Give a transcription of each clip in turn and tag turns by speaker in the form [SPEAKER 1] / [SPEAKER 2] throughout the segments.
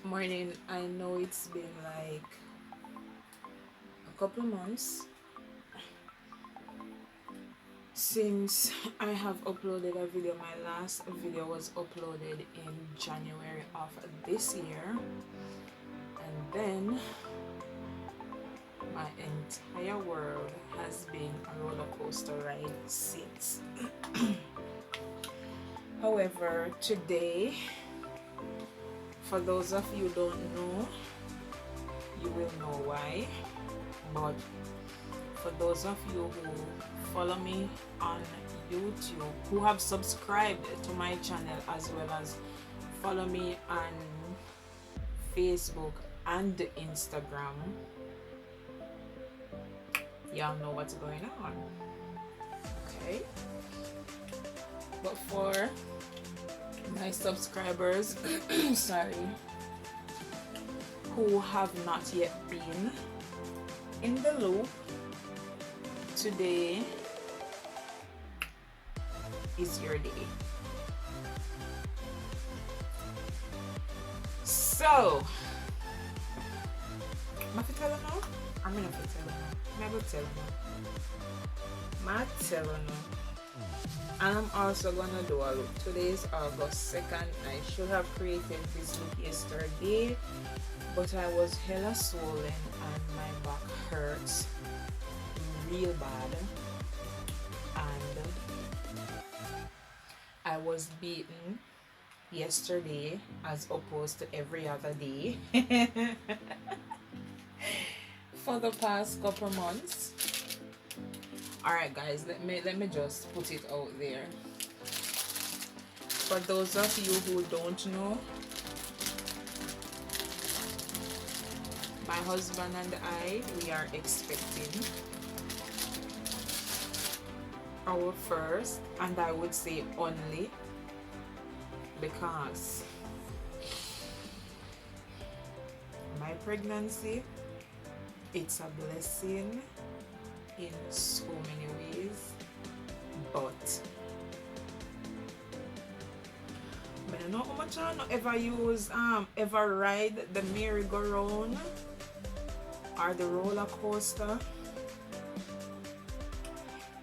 [SPEAKER 1] Morning. I know it's been like a couple months since I have uploaded a video. My last video was uploaded in January of this year, and then my entire world has been a roller coaster ride since. However, today, for those of you who don't know, you will know why. But for those of you who follow me on YouTube, who have subscribed to my channel, as well as follow me on Facebook and Instagram, y'all know what's going on. Okay? But for my subscribers, sorry, who have not yet been in the loop, today is your day. So, I'm tell you now. I'm gonna tell you now. I'm gonna tell you now. I'm tell you now. And I'm also gonna do a look. Today is August 2nd. I should have created this look yesterday, but I was hella swollen and my back hurts real bad, and I was beaten yesterday as opposed to every other day for the past couple months. Alright guys, let me just put it out there. For those of you who don't know, my husband and I, we are expecting our first, and I would say only, because my pregnancy, it's a blessing in so many ways, but I don't know how much I don't ever use ever ride the merry-go-round or the roller coaster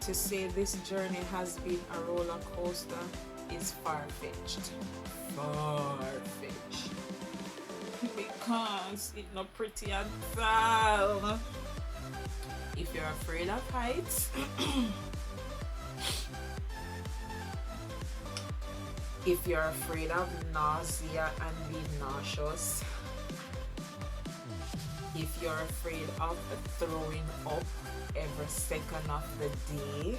[SPEAKER 1] to say this journey has been a roller coaster is far-fetched. Far-fetched. Because it's not pretty at all. If you're afraid of heights, if you're afraid of nausea and being nauseous, if you're afraid of throwing up every second of the day,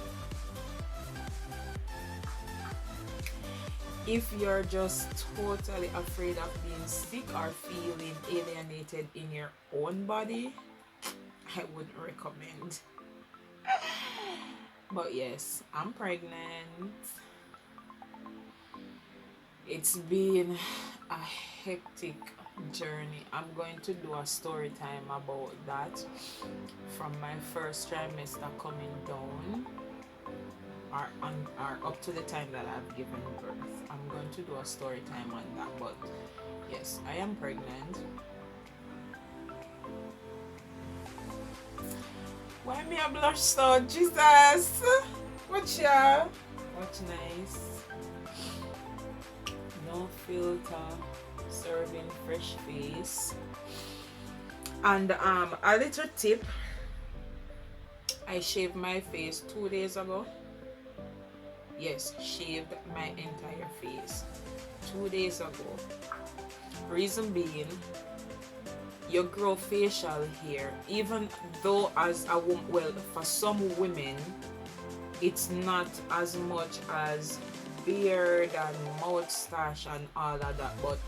[SPEAKER 1] if you're just totally afraid of being sick or feeling alienated in your own body, I wouldn't recommend. But yes, I'm pregnant. It's been a hectic journey. I'm going to do a story time about that from my first trimester coming down, or up to the time that I've given birth. I'm going to do a story time on that. But yes, I am pregnant. Why me a blush so? Jesus! Watch ya! Watch nice. No filter. Serving fresh face. And a little tip. I shaved my face 2 days ago. Yes, shaved my entire face 2 days ago. Reason being, you grow facial hair, even though as a woman, well, for some women it's not as much as beard and moustache and all of that, but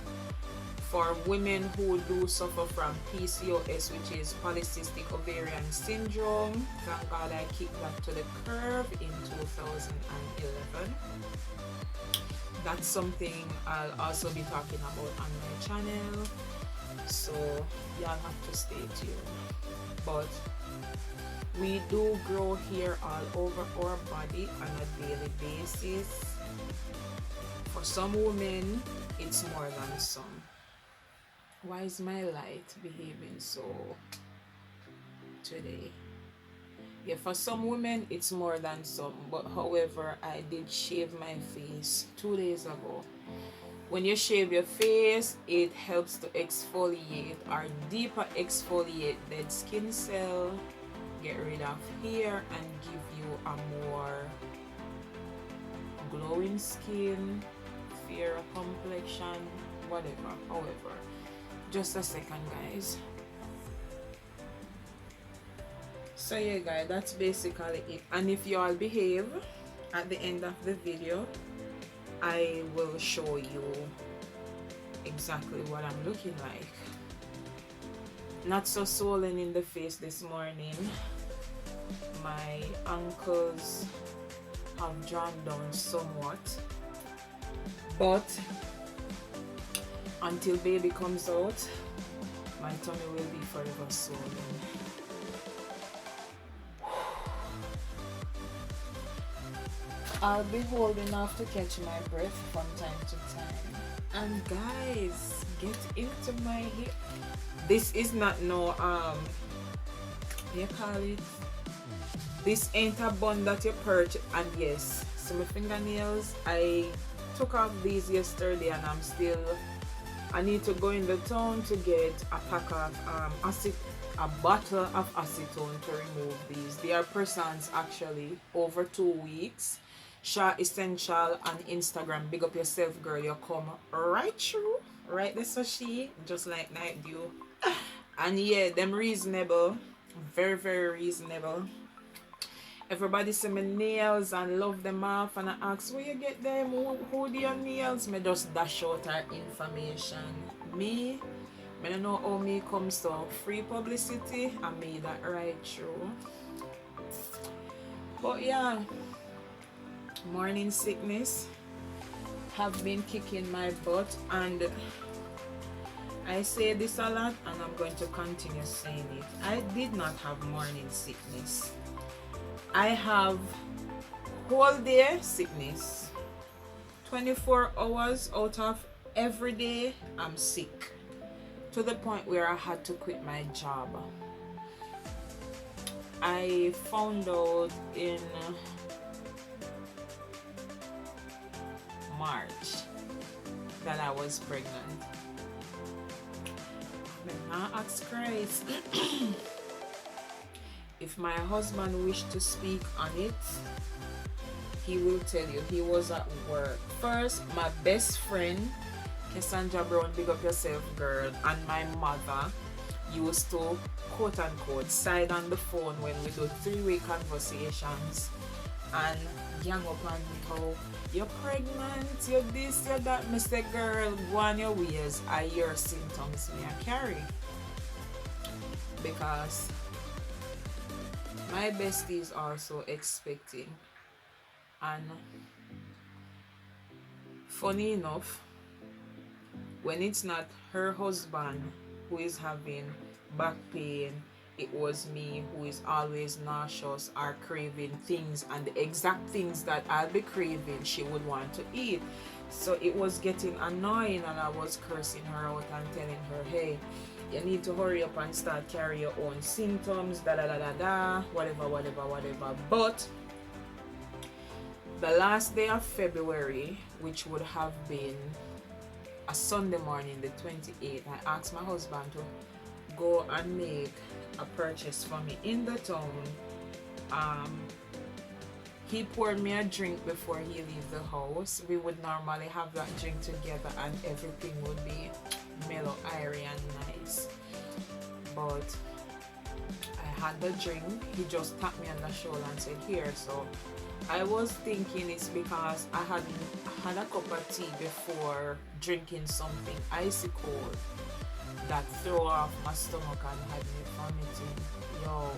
[SPEAKER 1] for women who do suffer from PCOS, which is polycystic ovarian syndrome, thank God I kicked that to the curb in 2011. That's something I'll also be talking about on my channel, so y'all have to stay tuned. But we do grow hair all over our body on a daily basis. For some women, it's more than some. Why is my light behaving so today? Yeah, for some women it's more than some, but however, I did shave my face 2 days ago. When you shave your face, it helps to exfoliate or deeper exfoliate dead skin cell, get rid of hair, and give you a more glowing skin, fairer complexion, whatever. However, just a second, guys. So yeah, guys, that's basically it. And if you all behave, at the end of the video I will show you exactly what I'm looking like. Not so swollen in the face this morning. My ankles have drawn down somewhat, but until baby comes out, my tummy will be forever swollen. I'll be holding off to catch my breath from time to time. And guys, get into my hair. This is not no you call it, this ain't a bun that you purchase. And yes, so my fingernails, I took off these yesterday and I need to go in the town to get a pack of a bottle of acetone to remove these. They are persons actually, over 2 weeks. Sha Essential on Instagram. Big up yourself, girl. You come right through. Right, this is she. Just like Night Dew. And yeah, them reasonable. Very, very reasonable. Everybody see my nails and love them off, and I ask where you get them, who do your nails? Me just dash out our information. Me don't know how me comes to free publicity. I made that right through. But yeah, morning sickness have been kicking my butt, and I say this a lot and I'm going to continue saying it. I did not have morning sickness. I have whole day sickness. 24 hours out of every day I'm sick, to the point where I had to quit my job. I found out in March that I was pregnant. Now ask Christ if my husband wished to speak on it, he will tell you. He was at work. First, my best friend Cassandra Brown, big up yourself, girl, and my mother used to quote unquote side on the phone when we do 3-way conversations and gang up on me how you're pregnant, you're this, you're that. Mr. Girl, go on your ways. I hear symptoms me I carry. Because my bestie is also expecting. And funny enough, when it's not her husband who is having back pain, it was me who is always nauseous or craving things, and the exact things that I'll be craving she would want to eat. So it was getting annoying, and I was cursing her out and telling her, hey, you need to hurry up and start carrying your own symptoms, whatever. But the last day of February, which would have been a Sunday morning, the 28th, I asked my husband to go and make a purchase for me in the town. He poured me a drink before he leave the house. We would normally have that drink together and everything would be mellow, airy and nice. But I had the drink. He just tapped me on the shoulder and said, here. So I was thinking it's because I had a cup of tea before drinking something icy cold that threw off my stomach and had me vomiting. Yo,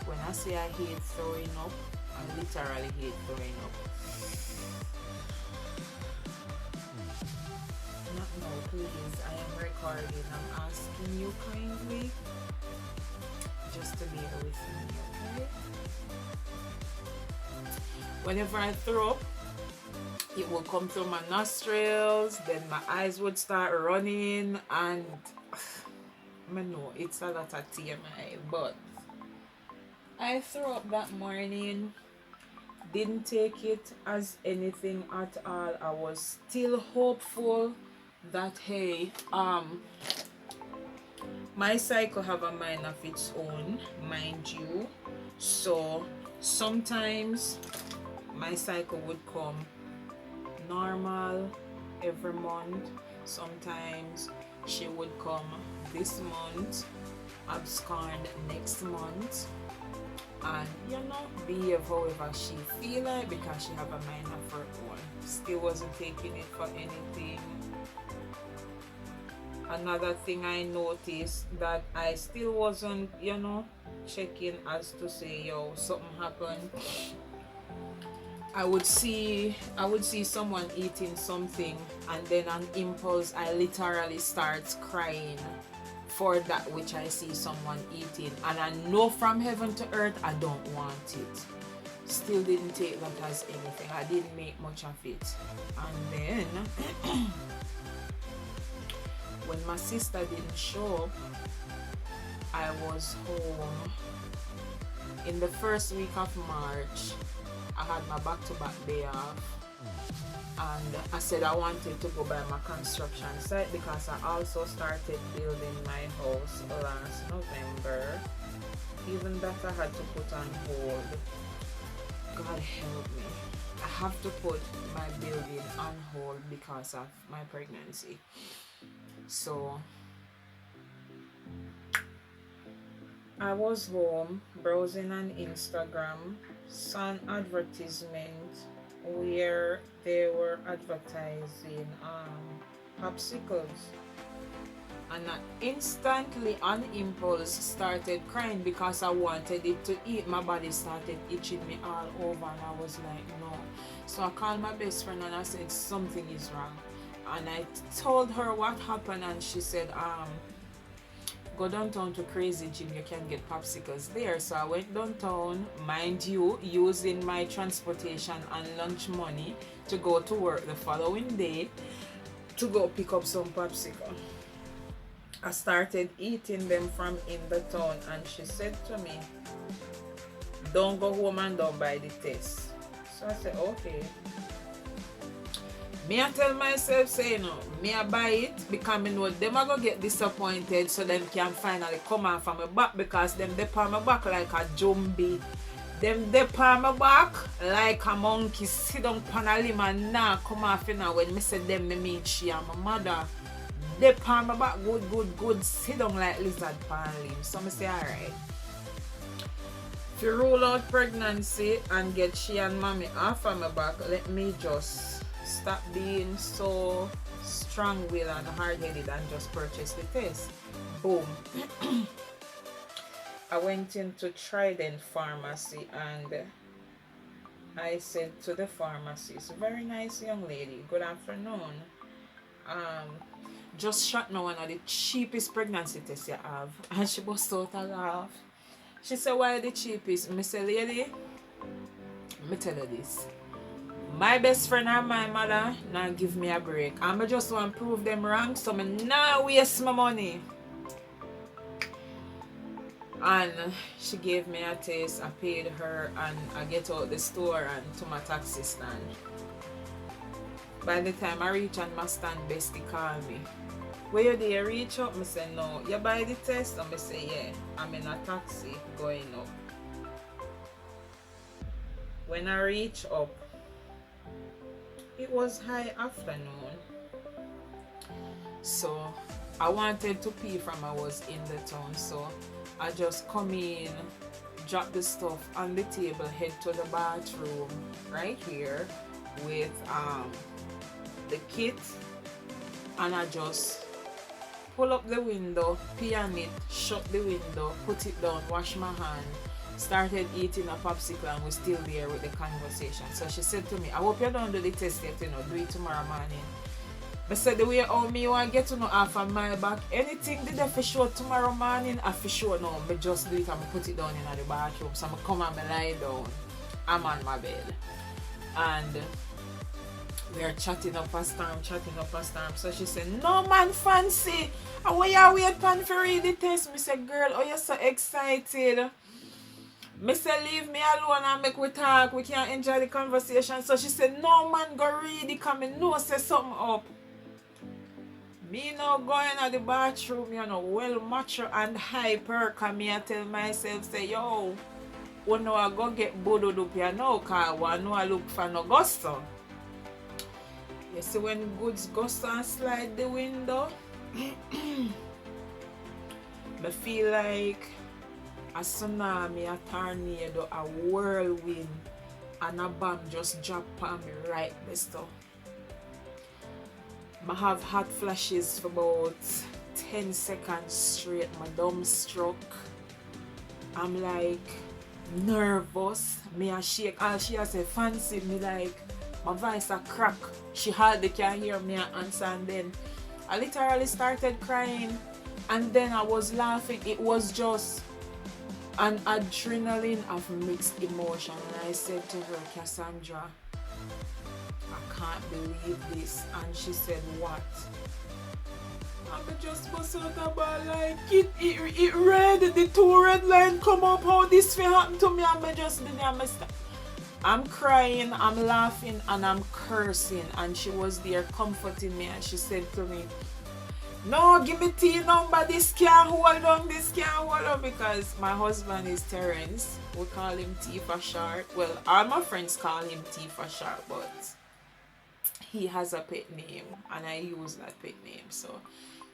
[SPEAKER 1] when I say I hate throwing up, I literally hate throwing up. Not now, please. I am recording. I'm asking you kindly just to bear with me, okay? Whenever I throw up, it would come through my nostrils, then my eyes would start running, and I know it's a lot of TMI, but I threw up that morning. Didn't take it as anything at all. I was still hopeful that hey, my cycle have a mind of its own, mind you. So sometimes my cycle would come normal every month. Sometimes she would come this month, abscond next month, and behave however she feel like because she have a mind of her own. Still wasn't taking it for anything. Another thing I noticed that I still wasn't, checking as to say, yo, something happened. I would see someone eating something, and then on impulse I literally start crying for that which I see someone eating, and I know from heaven to earth I don't want it. Still didn't take that as anything. I didn't make much of it. And then when my sister didn't show up, I was home. In the first week of March, I had my back-to-back day off, and I said I wanted to go by my construction site because I also started building my house last November. Even that I had to put on hold. God help me. I have to put my building on hold because of my pregnancy. So I was home browsing on Instagram, saw an advertisement where they were advertising popsicles, and I instantly on impulse started crying because I wanted it to eat. My body started itching me all over, and I was like, no. So I called my best friend and I said something is wrong, and I told her what happened, and she said go downtown to Crazy Gym, you can get popsicles there. So I went downtown, mind you, using my transportation and lunch money to go to work the following day to go pick up some popsicle. I started eating them from in the town, and she said to me, don't go home and don't buy the test. So I said, okay. Me I tell myself, say me I buy it because me know them are gonna get disappointed, so them can finally come on from my back, because them dip on my back like a zombie. Them dip on my back like a monkey sit down on a limb and now come off when me say them, me mean she and my mother. Dip on my back good, sit down like lizard pan limb. So me say alright. If you rule out pregnancy and get she and mommy off of my back, let me just stop being so strong-willed and hard-headed and just purchase the test. Boom. I went into Trident Pharmacy, and I said to the pharmacist, very nice young lady, good afternoon. Just shot me one of the cheapest pregnancy tests you have. And she bust out a laugh. She said, why the cheapest? I said, lady, let me tell you this. My best friend and my mother now give me a break. And I just want to prove them wrong, so I now waste my money. And she gave me a taste. I paid her, and I get out the store and to my taxi stand. By the time I reach on my stand, Bestie called me. Where you there? Reach up? I say no. You buy the test? And I say yeah. I'm in a taxi going up. When I reach up, it was high afternoon, so I wanted to pee from I was in the town, so I just come in, drop the stuff on the table, head to the bathroom right here with the kit, and I just pull up the window, pee on it, shut the window, put it down, wash my hand, started eating a popsicle, and we're still there with the conversation. So she said to me, I hope you don't do the test yet, do it tomorrow morning. But said the way how me want to get to know half of my back, anything did I for sure tomorrow morning, I for sure no, but just do it and put it down in the bathroom. So I come and lie down. I'm on my bed. And We are chatting up a storm. So she said, no man fancy. And when you wait pan for read the test, me say, girl, oh you so excited. Me say, leave me alone and make we talk. We can't enjoy the conversation. So she said, no man go read it because me know say something up. Me now going at the bathroom, you know, well mature and hyper. Because me I tell myself, say, yo, we know I go get bodoed up here now because I know I look for no gusto. You see when goods gusto and slide the window, I feel like a tsunami, a tornado, a whirlwind, and a bomb just drop on me right there. So I have hot flashes for about 10 seconds straight. My dumb struck. I'm like nervous. Me a shake. All she has say fancy me like my voice a crack. She hardly can hear me answer, and then I literally started crying, and then I was laughing. It was just an adrenaline of mixed emotion, and I said to her, Cassandra, I can't believe this. And she said, what? I just bust out about like it red, the two red line come up, how this will happen to me, and I just did it. I'm crying, I'm laughing, and I'm cursing, and she was there comforting me, and she said to me, no, give me T number, this can't hold on, because my husband is Terrence. We call him T for short. Well, all my friends call him T for short, but he has a pet name, and I use that pet name. So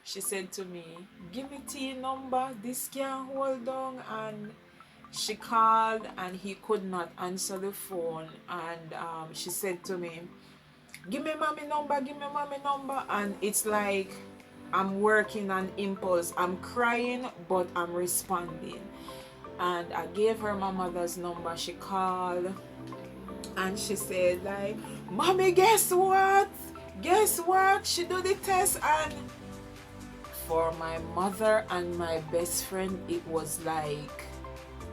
[SPEAKER 1] she said to me, give me T number, this can't hold on, and she called and he could not answer the phone, and she said to me, give me mommy number, and it's like I'm working on impulse. I'm crying but I'm responding, and I gave her my mother's number. She called and she said like, mommy, guess what, she do the test, and for my mother and my best friend it was like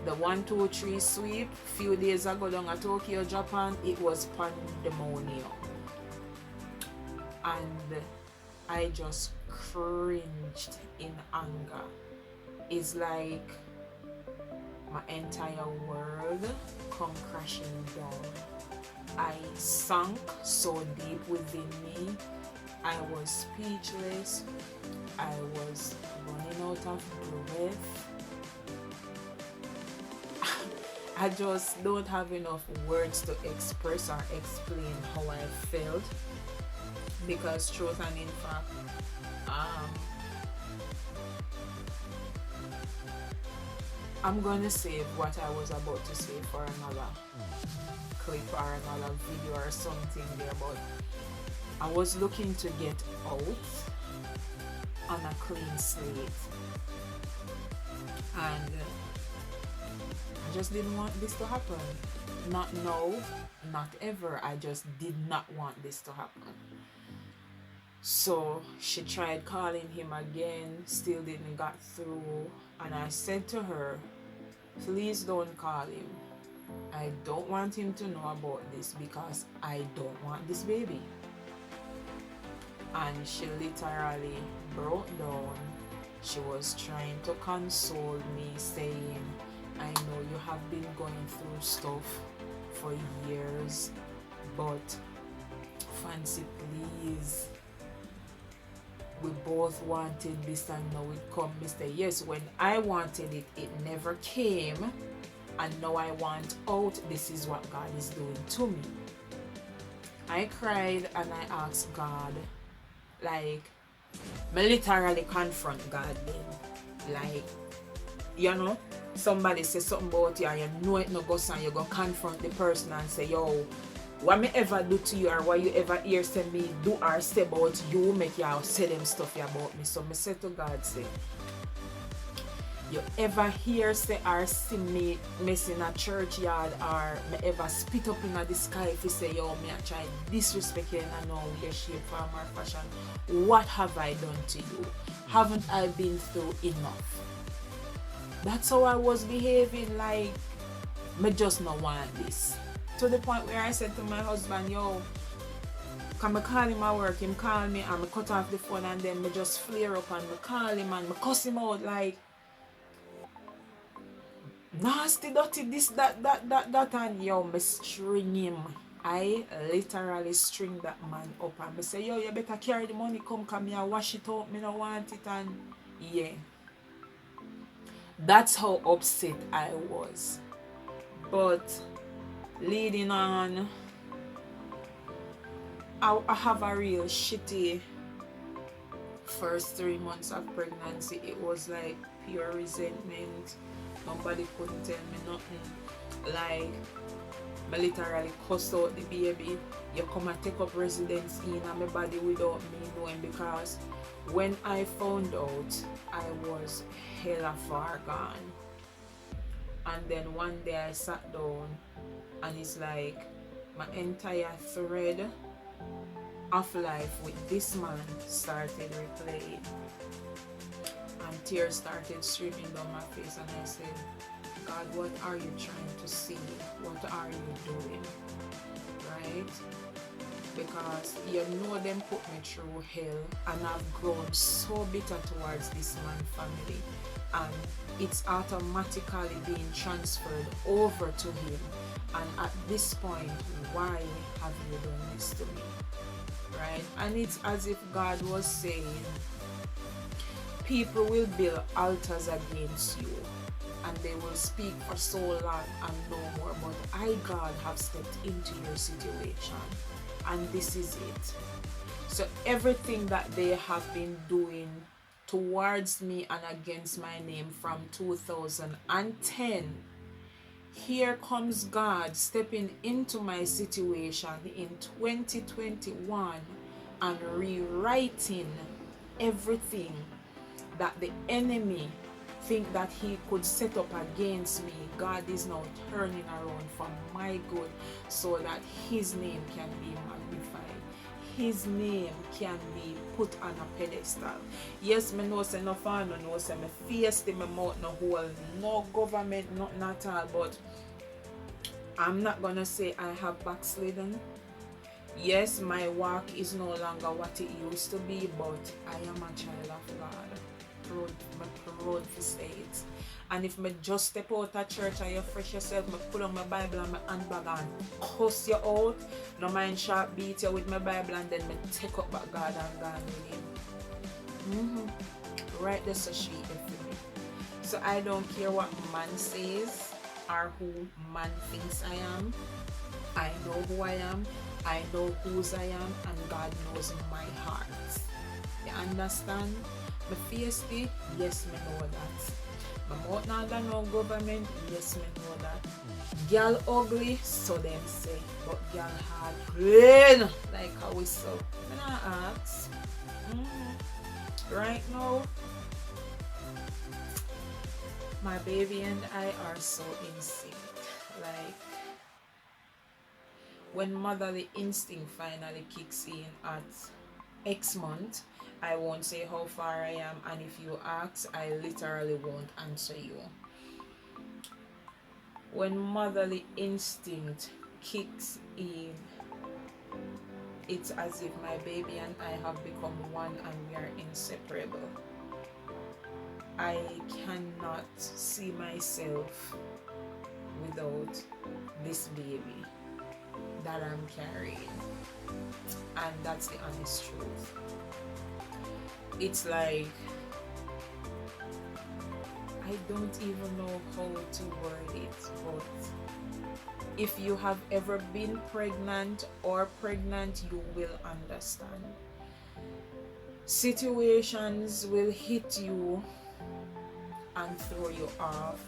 [SPEAKER 1] the 1, 2, 3 sweep. Few days ago down at Tokyo, Japan, it was pandemonium, and I just cringed in anger. It's like my entire world come crashing down. I sunk so deep within me. I was speechless. I was running out of breath. I just don't have enough words to express or explain how I felt, because truth and in fact, I'm gonna save what I was about to say for another clip or another video or something there, but I was looking to get out on a clean slate, and I just didn't want this to happen. Not now, not ever. I just did not want this to happen. So she tried calling him again, still didn't got through, and I said to her, please don't call him. I don't want him to know about this because I don't want this baby. And she literally broke down. She was trying to console me, saying, I know you have been going through stuff for years, but Fancy, please, we both wanted this and now it come. Mr. Yes, when I wanted it, it never came, and now I want out. This is what God is doing to me. I cried and I asked God, like, me literally confront God then. Like, you know, somebody say something about you and you know it no go and you go confront the person and say, yo, what me ever do to you or what you ever hear say me do or say about you make you say them stuff about me. So me say to God, say, you ever hear say or see me mess in a churchyard or me ever spit up in the sky if you say, yo, me I try disrespect you in a no way, shape, form or fashion, what have I done to you? Haven't I been through enough? That's how I was behaving, like me just not want this. To the point where I said to my husband, yo, Cause I call him at work, him call me and I cut off the phone and then I just flare up and I call him and I cuss him out like nasty, dirty, this, that, and yo, me string him. I literally string that man up and me say, yo, you better carry the money, come me and wash it out, me no want it, and yeah. That's how upset I was. But leading on, I have a real shitty first 3 months of pregnancy. It was like pure resentment. Nobody couldn't tell me nothing. Like, I literally cussed out the baby. You come and take up residence in my body without me knowing, because when I found out, I was hella far gone. And then one day I sat down and it's like my entire thread of life with this man started replaying. And tears started streaming down my face and I said, God, what are you trying to see? What are you doing? Right? Because you know them put me through hell and I've grown so bitter towards this man family, and it's automatically being transferred over to him. And at this point, why have you done this to me? Right? And it's as if God was saying, people will build altars against you and they will speak for so long and no more, but I, God, have stepped into your situation and this is it. So everything that they have been doing towards me and against my name from 2010, here comes God stepping into my situation in 2021 and rewriting everything that the enemy think that he could set up against me. God is now turning around for my good so that his name can be magnified. His name can be put on a pedestal. Yes, me know say no fan, no know say me face in my mouth, no hole, no government, nothing at all, but I'm not gonna say I have backslidden. Yes, my walk is no longer what it used to be, but I am a child of God. Proud to say it. And if me just step out of church and you fresh yourself, me pull on my Bible and my handbag and cuss you out, no mind sharp beat you with my Bible, and then me take up back God and gone with him. Right, that's a sheet for me. So I don't care what man says or who man thinks I am. I know who I am, I know whose I am, and God knows my heart. You understand? My face be, yes, me know that. My mouth not got no government, yes, me know that. Girl ugly, so them say, but girl hard clean, like a whistle. Me not ask. Right now, my baby and I are so in sync. Like, when motherly instinct finally kicks in at X month, I won't say how far I am, and if you ask, I literally won't answer you. When motherly instinct kicks in, it's as if my baby and I have become one and we are inseparable. I cannot see myself without this baby that I'm carrying, and that's the honest truth. It's like, I don't even know how to word it, but if you have ever been pregnant or pregnant, you will understand. Situations will hit you and throw you off,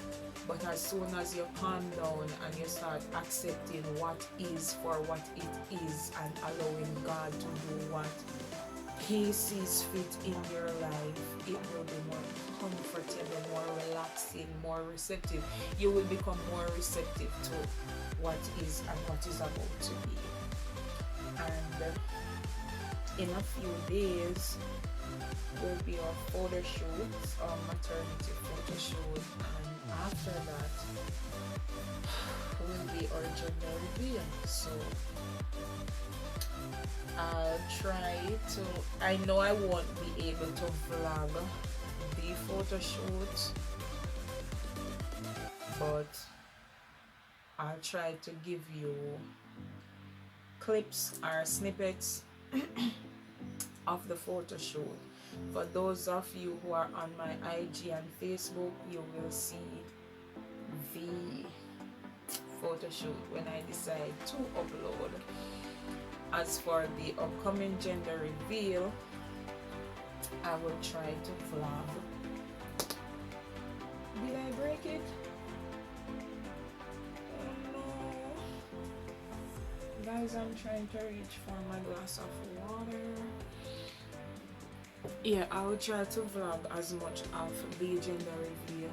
[SPEAKER 1] but as soon as you calm down and you start accepting what is for what it is and allowing God to do what He sees fit in your life, it will be more comfortable, more relaxing, more receptive. You will become more receptive to what is and what is about to be. And in a few days, will be our photo shoot, our maternity photo shoot, and after that will be our gender reveal. So I'll try to, I know I won't be able to vlog the photo shoot, but I'll try to give you clips or snippets of the photo shoot. For those of you who are on my IG and Facebook, you will see the photo shoot when I decide to upload. As for the upcoming gender reveal, I will try to vlog. Did I break it? Oh no. Guys, I'm trying to reach for my glass of water. Yeah, I will try to vlog as much of the gender reveal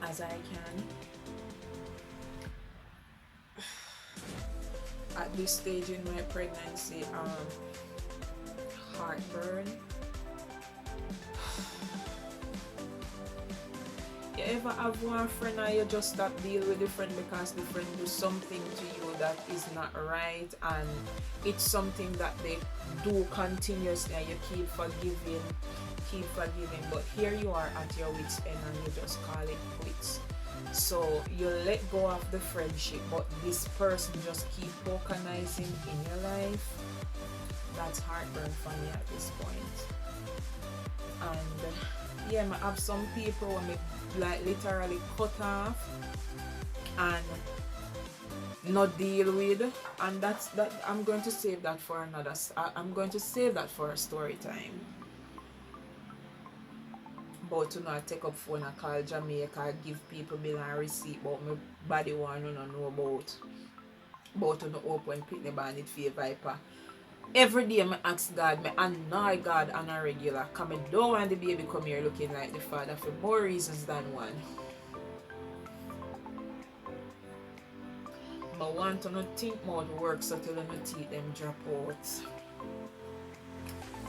[SPEAKER 1] as I can. At this stage in my pregnancy, heartburn. You ever have one friend and you just stop deal with the friend because the friend do something to you that is not right, and it's something that they do continuously and you keep forgiving, but here you are at your wit's end and you just call it quits. So you let go of the friendship, but this person just keep organizing in your life. That's heartburn for me at this point. And yeah, I have some people when me like literally cut off and not deal with, and that I'm going to save that for another. I'm going to save that for a story time. But to not take up phone and call Jamaica, give people bill and receipt, but my body want to know about to the open picnic bandit for Viper. Every day I ask God, I annoy God on a regular, because I don't want the baby come here looking like the father for more reasons than one. I want to not think more work so till I not teeth them drop out.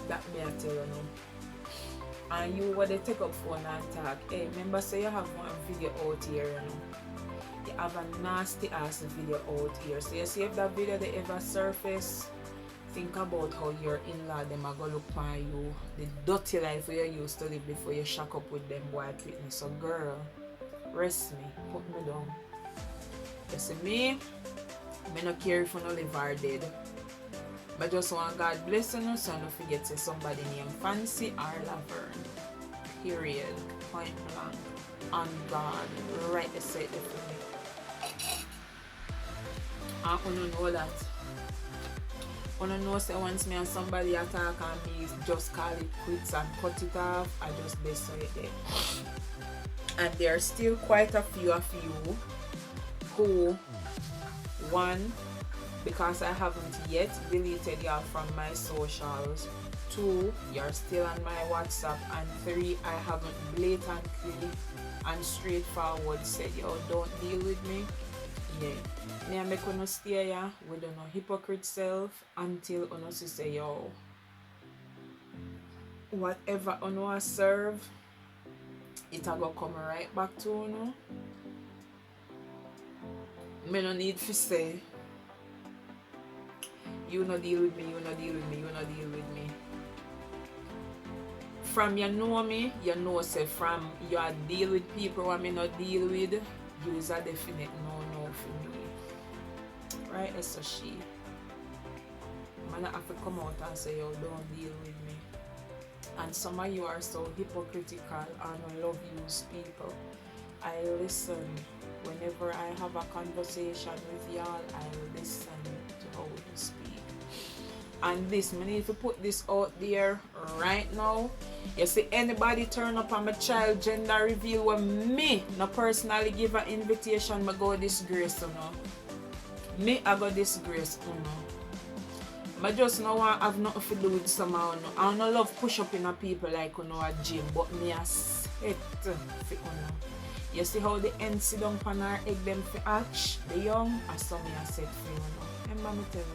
[SPEAKER 1] That me I tell you now. And you what they take up phone and talk, hey, remember say you have one video out here, you know. You have a nasty ass video out here. So you see if that video they ever surface, think about how your in-law them are gonna look on you, the dirty life where you used to live before you shack up with them boy treatment. So girl, rest me, put me down. You see me not care if you no live or dead. But just want God bless you, so don't forget to say somebody named Fancy or Lavern. Period. Point blank. On God. Right beside the for me. I wanna know that. Wanna know say once me and somebody attack and me just call it quits and cut it off, I just best it there. And there are still quite a few of you who, one, because I haven't yet deleted y'all from my socials, 2, you're still on my WhatsApp, and 3, I haven't blatantly and straightforward said, yo, don't deal with me. Yeah, me and me gonna stay here with no hypocrite self until uno say, yo, whatever uno serve, it a go come right back to uno. Me no need to say, you no deal with me, you no deal with me, you no deal with me. From you know me, you know say from you deal with people who me not deal with, you is a definite no for me. Right, so she. Man have to come out and say, yo, don't deal with me. And some of you are so hypocritical and love use people. I listen. Whenever I have a conversation with y'all, I listen to how you speak. And this, I need to put this out there right now. You see anybody turn up on my child gender reveal when me no personally give an invitation, I go disgrace, you know. Me I go disgrace, you know. I just no want have nothing to do with somehow. No. I don't love push up in a people like you know a gym, but me a set for you know. You see how the end sit down on her egg them for hatch, the young, and some me a set for you know. Remember me tell you.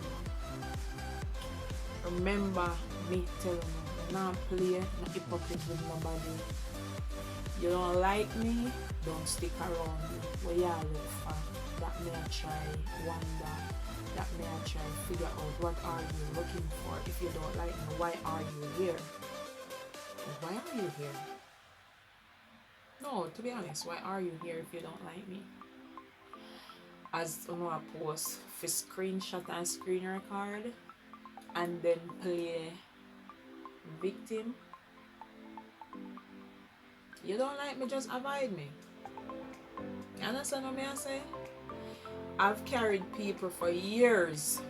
[SPEAKER 1] remember me telling you, not play, not hypocrite with nobody. You don't like me, don't stick around me. What you look for? That may I try wonder. That may I try figure out what are you looking for. If you don't like me, why are you here? Why are you here? No, to be honest, why are you here if you don't like me? As you know, I post for screenshot and screen record and then play victim. You don't like me, just avoid me. You understand what I say? I've carried people for years.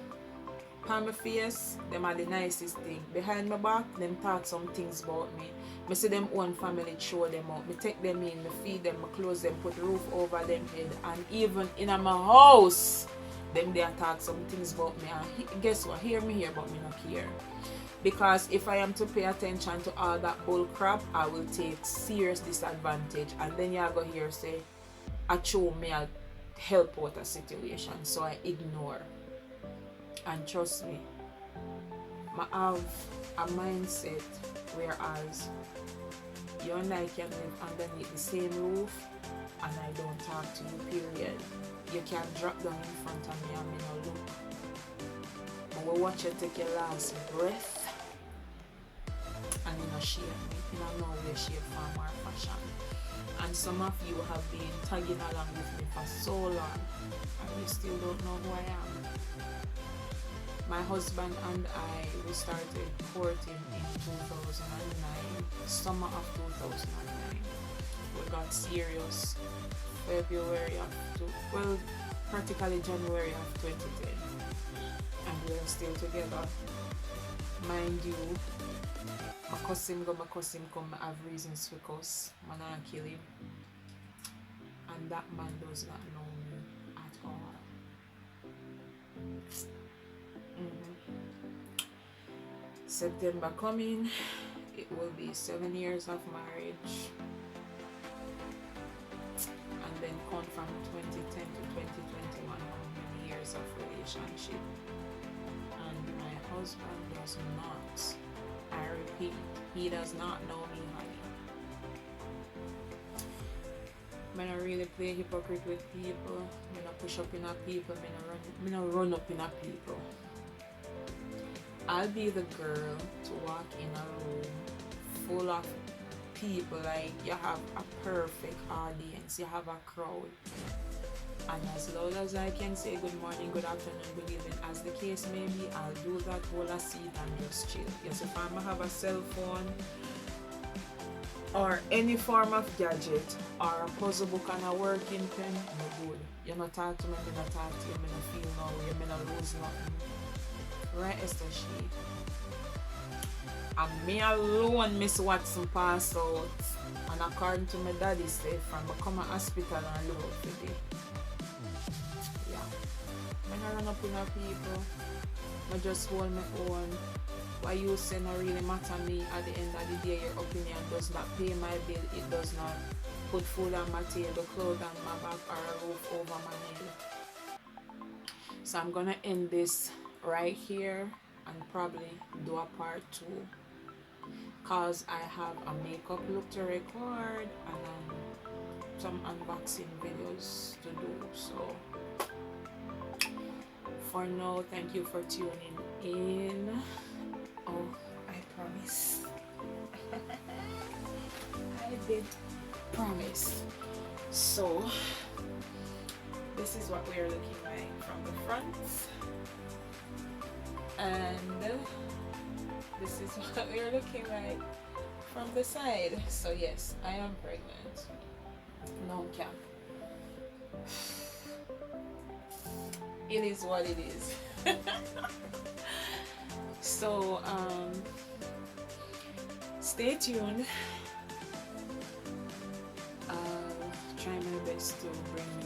[SPEAKER 1] On my face, them are the nicest thing. Behind my back, them talk some things about me. Me see them own family show them out. Me take them in, me feed them, me clothe them, put roof over them head. And even in my house, them they talk some things about me. And guess what? Hear me here, but me not here. Because if I am to pay attention to all that bull crap, I will take serious disadvantage. And then you go here say, I show me a help out a situation, so I ignore. And trust me, I have a mindset whereas you and I can live underneath the same roof and I don't talk to you, period. You can drop down in front of me and me no look. But we watch you take your last breath and you no shame me. You know no way, shape, form or fashion. And some of you have been tagging along with me for so long and you still don't know who I am. My husband and I, we started courting in 2009, summer of 2009. We got serious February practically January of 2010. And we are still together. Mind you, my cousin come, I have reasons to cuss. Man, I kill him. And that man does not know me at all. September coming, it will be 7 years of marriage, and then come from 2010 to 2021, how many years of relationship. And my husband does not, I repeat, he does not know me, honey. I don't really play hypocrite with people. I don't push up in a people. I don't run up in a people. I'll be the girl to walk in a room full of people, like you have a perfect audience, you have a crowd. And as loud as I can say good morning, good afternoon, good evening, as the case may be, I'll do that, hold a seat and just chill. Yes, if I have a cell phone or any form of gadget or a puzzle book and a working pen, no good. You not talk to me, me not talk to you, me not feel no way, me not lose nothing. Right, Esther she. And me alone Miss Watson pass out. And according to my daddy say from I come to hospital and live out today. Yeah. When I run up in a people, I just hold my own. What you say not really matter me. At the end of the day, your opinion does not pay my bill. It does not put food on my table, clothes on my back, or a roof over my head. So I'm gonna end this right here and probably do a part 2 because I have a makeup look to record and some unboxing videos to do. So for now, thank you for tuning in. Oh, I promise. I did promise. So this is what we're looking like from the front. And this is what we're looking like from the side. So yes, I am pregnant. No cap. It is what it is. So stay tuned. I'll try my best to bring